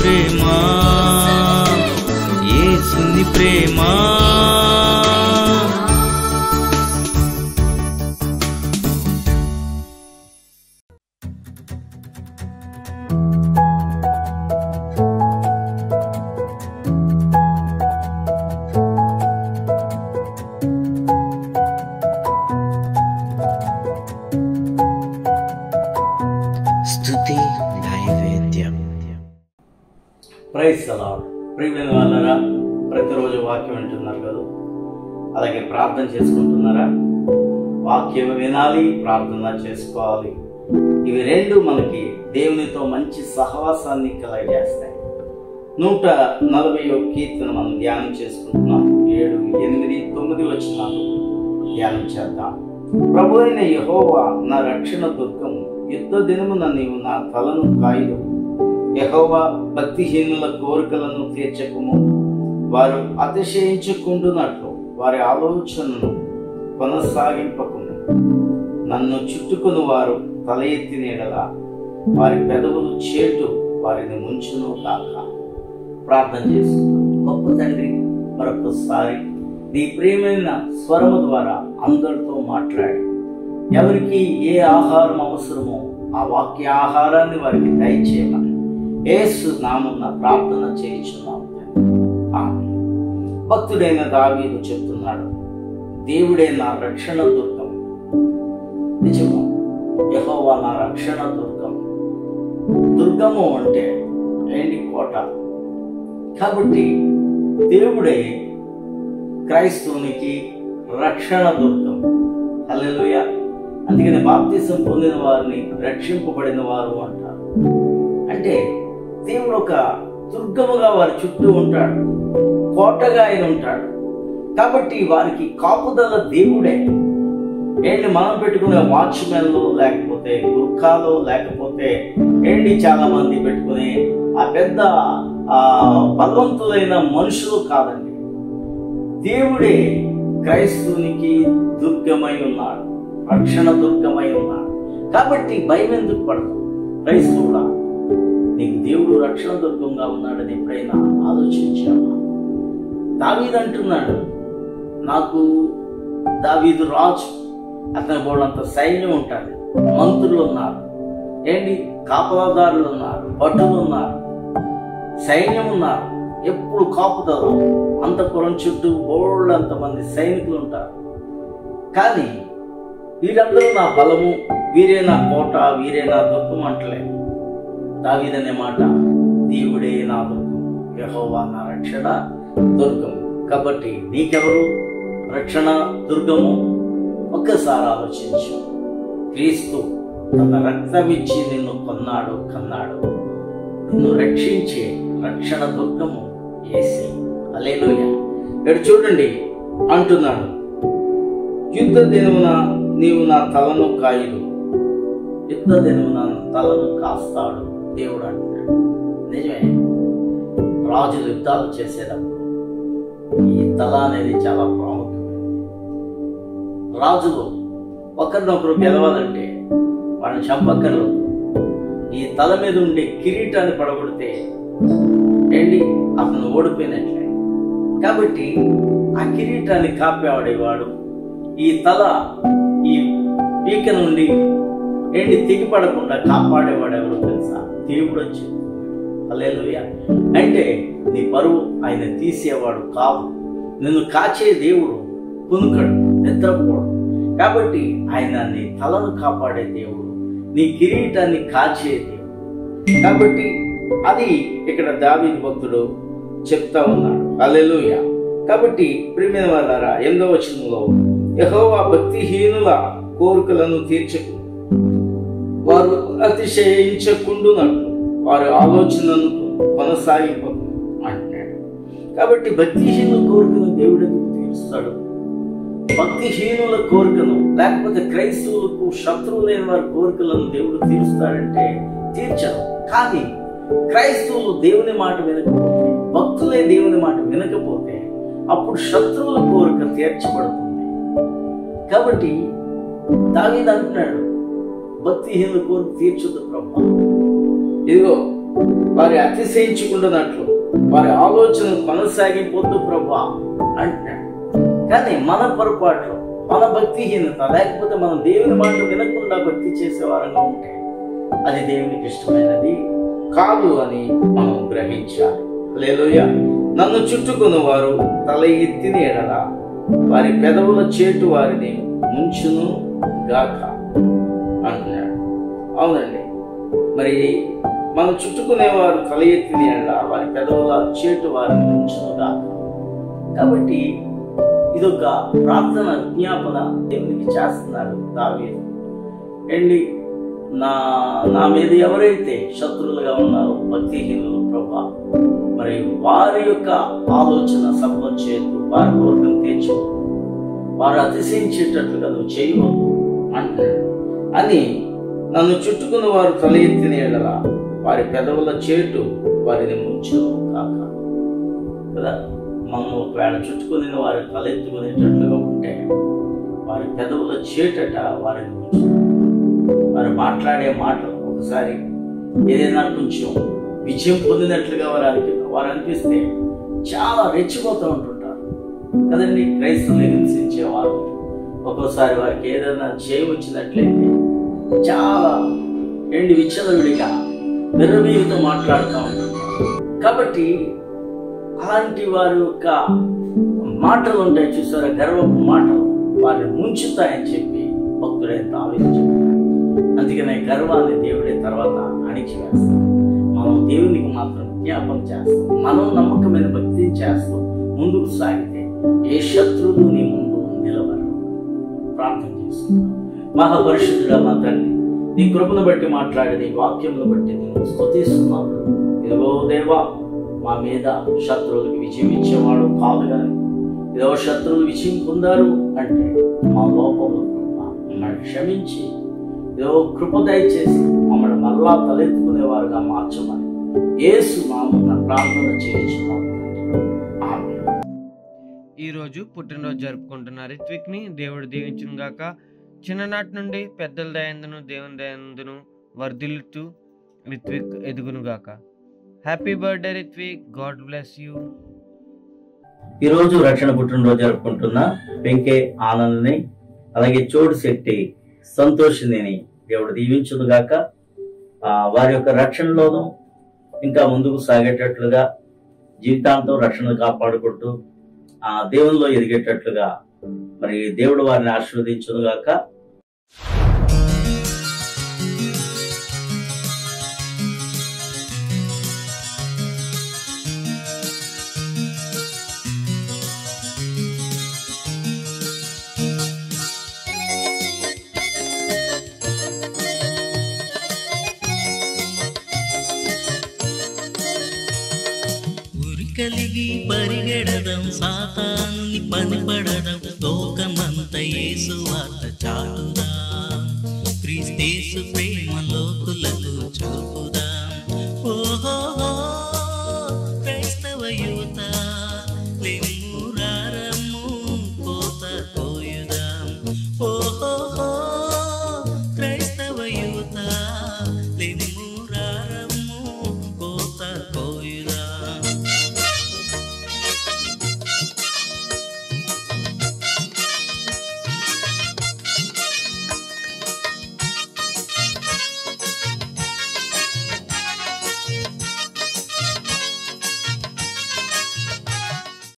ప్రేమ, యేసుని ప్రేమ. స్తుతి నైవేద్యం. Praise the Lord. ప్రియమైన వాళ్ళారా, ప్రతిరోజు వాక్యం వింటున్నారు కదా, అలాగే ప్రార్థన చేసుకుంటున్నారా? వాక్యం వినాలి, ప్రార్థన చేసుకోవాలి. ఇవి రెండు మనకి దేవునితో మంచి సహవాసాన్ని కలగజేస్తాయి. 140వ కీర్తన మనం ధ్యానం చేసుకుంటున్నాం. 7, 8, 9 వచనాలు ధ్యానం చేద్దాం. ప్రభు అయిన యెహోవా నా రక్షణ దుర్గము, యుద్ధ దినమున నీవు నా తలను కాయుదు. యెహోవా భక్తిహీనుల కోరికలను తీర్చకుము. వారు అతిశయించుకుంటున్నట్లు వారి ఆలోచనను కొనసాగింపకుము. నన్ను చుట్టుకుని వారు తల ఎత్తిన యెడల వారి పెదవులు చేటు వారిని ముంచును కాక. ప్రార్థన చేసుకుంటాం. గొప్ప తండ్రి, మరొకసారి నీ ప్రియమైన స్వరము ద్వారా అందరితో మాట్లాడి, ఎవరికి ఏ ఆహారం అవసరమో ఆ వాక్య ఆహారాన్ని వారికి దయచేయమని యేసు నామమున ప్రార్థన చేయుచున్నాము. ఆమేన్. భక్తుడైన దావీదు చెప్తున్నాడు, దేవుడే నా రక్షణ దుర్గం. నిజము, యెహోవా నా రక్షణ దుర్గం. దుర్గము అంటే ఏంటి? కోట. కాబట్టి దేవుడే క్రైస్తవునికి రక్షణ దుర్గం. హల్లెలూయా. అందుకని బాప్తిసం పొందిన వారిని రక్షింపబడిన వారు అంటారు. అంటే దేవుడు ఒక దుర్గముగా వారి చుట్టూ ఉంటాడు, కోటగా ఆయన ఉంటాడు. కాబట్టి వారికి కాపుదల దేవుడే. ఏంటి మనం పెట్టుకునే వాచ్మెన్లు, లేకపోతే గుర్ఖాలు, లేకపోతే ఏంటి చాలా మంది పెట్టుకునే ఆ పెద్ద బలవంతులైన మనుషులు కాదండి. దేవుడే క్రైస్తవునికి దుర్గమై ఉన్నాడు, రక్షణ దుర్గమై ఉన్నాడు. కాబట్టి భయం ఎందుకు పడతావు? క్రైస్తవుడా, నీకు దేవుడు రక్షణ దుర్గంగా ఉన్నాడని ఎప్పుడైనా ఆలోచించావా? దావీదు అంటున్నాడు, నాకు దావీదు రాజు, అతని బోడంత సైన్యం ఉంటాడు, మంత్రులు ఉన్నారు, ఏంటి కాపలాదారులు ఉన్నారు, భటులు ఉన్నారు, సైన్యం ఉన్నారు, ఎప్పుడు కాపుదల, అంతఃపురం చుట్టూ బోళ్ళంత మంది సైనికులు ఉంటారు. కానీ వీరందరూ నా బలము, వీరే నా కోట, వీరే నా దుర్గం అంటలేదు. దావీదనే మాట, దేవుడే నా దుర్గం, యెహోవా నా రక్షణ దుర్గం. కాబట్టి నీకెవరు రక్షణ దుర్గము? ఒక్కసారి ఆలోచించు. క్రీస్తు తన రక్తమిచ్చి నిన్ను కొన్నాడు, కన్నాడు. నిన్ను రక్షించే రక్షణ దుర్గము యేసే. హల్లెలూయా. ఇక్కడ చూడండి అంటున్నాడు, యుద్ధ దినమున నీవు నా తలను కాయుదు. యుద్ధ దినమున తలను కాస్తాడు దేవుడు అంటున్నాడు. నిజమే, రాజులు యుద్ధాలు చేసేటప్పుడు ఈ తల అనేది చాలా ప్రాముఖ్యమైనది. రాజులు ఒకరినొకరు గెలవాలంటే వాళ్ళని చంపక్కర్లు, ఈ తల మీద ఉండే కిరీటాన్ని పడగొడితే ఏంటి అతను ఓడిపోయినట్లే. కాబట్టి ఆ కిరీటాన్ని కాపేవాడేవాడు, ఈ తల ఈ పీక నుండి ఏంటి తెగిపడకుండా కాపాడేవాడు ఎవరు తెలుసా? దేవుడు వచ్చి. హల్లెలూయా. అంటే నీ పరువు ఆయన తీసేవాడు కాదు. నిన్ను కాచే దేవుడు కునుకడు, నిద్రపోడు. కాబట్టి ఆయన నీ తలను కాపాడే దేవుడు, నీ కిరీటాన్ని కాచే దేవుడు. కాబట్టి అది ఇక్కడ దావీదు భక్తుడు చెప్తా ఉన్నాడు. హల్లెలూయా. కాబట్టి ప్రియమైన వారలారా, 8వ వచనంలో యెహోవా భక్తిహీనుల కోరికలను తీర్చకు, వారు అతిశయించకుండునట్లు వారి ఆలోచనను కొనసాగింపకు అంటున్నాడు. కాబట్టి భక్తిహీనుల కోరికను దేవుడు ఎందుకు తీరుస్తాడు? భక్తిహీనుల కోరికను, లేకపోతే క్రైస్తవులకు శత్రువులైన వారి కోరికలను దేవుడు తీరుస్తాడంటే తీర్చడు. కానీ క్రైస్తవులు దేవుని మాట వినకపోతే, భక్తులే దేవుని మాట వినకపోతే అప్పుడు శత్రువుల కోరిక తీర్చబడుతుంది. కాబట్టి దావీదు అంటున్నాడు, భక్తిహీనుల కోరిక తీర్చుదు ప్రభు. ఇదిగో వారి అతిశయించుకుంటున్నట్లు వారి ఆలోచన కొనసాగిపోద్దు ప్రభా అంటున్నాడు. కానీ మన పొరపాట్లు, మన భక్తిహీనత, లేకపోతే మనం దేవుని మాట వినకుండా భక్తి చేసేవారంగా ఉంటే అది దేవునికి ఇష్టమైనది కాదు అని మనం గ్రహించాలి. హల్లెలూయా. నన్ను చుట్టుకున్న వారు తల ఎత్తిన ఎడల వారి పెదవుల చేటు వారిని ముంచును గాక అంటున్నాడు. అవునండి, మరి మనం చుట్టుకునేవారు తల ఎత్తిన ఎడల వారి పెదవుల చేటు వారిని ముంచును గాక. కాబట్టి ఇదొక ప్రార్థన విజ్ఞాపన దేవునికి చేస్తున్నాడు దావీదు. ఏంటి, నా మీద ఎవరైతే శత్రువులుగా ఉన్నారో భక్తిహీనులు ప్రభా, మరి వారి యొక్క ఆలోచన సఫలం చేయదు, వారి కోరికను తీర్చవద్దు, వారు అతిశయించేటట్లుగా నువ్వు చేయవద్దు అంటాడు. అని నన్ను చుట్టుకున్న వారు తల ఎత్తిన ఎడల వారి పెదవుల చేటు వారిని ముంచు కాక. కదా, మనం ఒకవేళ చుట్టుకుని వారి తలెత్తుకునేటట్లుగా ఉంటే వారి పెదవుల చేటట వారిని ముంచు. వారు మాట్లాడే మాటలు ఒకసారి ఏదైనా కొంచెం విజయం పొందినట్లుగా వారు అనిపిస్తే చాలా రెచ్చిపోతూ ఉంటుంటారు కదండి. క్రైస్తవులు హింసించేవారు ఒక్కోసారి వారికి ఏదైనా చేయవచ్చినట్లయితే చాలా విచ్చలవిడిగా విర్రవీగుతో మాట్లాడుతూ ఉంటారు. కాబట్టి అలాంటి వారి యొక్క మాటలు ఉంటాయి చూసారా, గర్వపు మాటలు వారిని ముంచుతాయని చెప్పి భక్తుడైన దావీదు చెప్పాడు. అందుకనే గర్వాన్ని దేవుడే తర్వాత అణిచివేస్తాం. మనం దేవునికి మాత్రం జ్ఞాపకం చేస్తాం. మనం నమ్మకమైన భక్తిని చేస్తాం. ముందుకు సాగితే ఏ శత్రువు నీ ముందు నిలబడరు. ప్రార్థన చేస్తున్నాం. మహాపరిశుద్ధుడా మా తండ్రి, నీ కృపను బట్టి మాట్లాడి నీ వాక్యమును బట్టి నేను స్తుతిస్తున్నాను. ఇదిగో దేవా, మా మీద శత్రువులకు విజయం ఇచ్చేవాడు కాదు, కానీ ఇదో శత్రువులు విజయం పొందారు అంటే మా లోపంలో మమ్మల్ని క్షమించి ఏదో కృప దయచేసి మమ్మల్ని మరలా తలెత్తుకునేవారుగా మార్చమని యేసు నామమున ప్రార్థన చేయించున్నాము. ఈరోజు పుట్టినరోజు జరుపుకుంటున్న రిత్విక్ని దేవుడు దీవించును గాక. చిన్ననాటి నుండి పెద్దల దయందును దేవుని దయందును వర్ధిల్లుతూ రిత్విక్ ఎదుగును గాక. Happy birthday Ritvik, God bless you. ఈరోజు రక్షణ పుట్టినరోజు జరుపుకుంటున్న వెంకే ఆనంద్ని, అలాగే చోటు శెట్టి సంతోషిని దేవుడు దీవించును గాక. వారి యొక్క రక్షణలోనూ ఇంకా ముందుకు సాగేటట్లుగా జీవితాంతం రక్షణ కాపాడుకుంటూ దేవునిలో ఎదిగేటట్లుగా మరి దేవుడు వారిని ఆశీర్వదించును గాక. కలిగి పరిగెడదాం, సాతానుని పనిపడదాం, లోకమంత యేసు వార్త చాటుదా, క్రీస్తేసు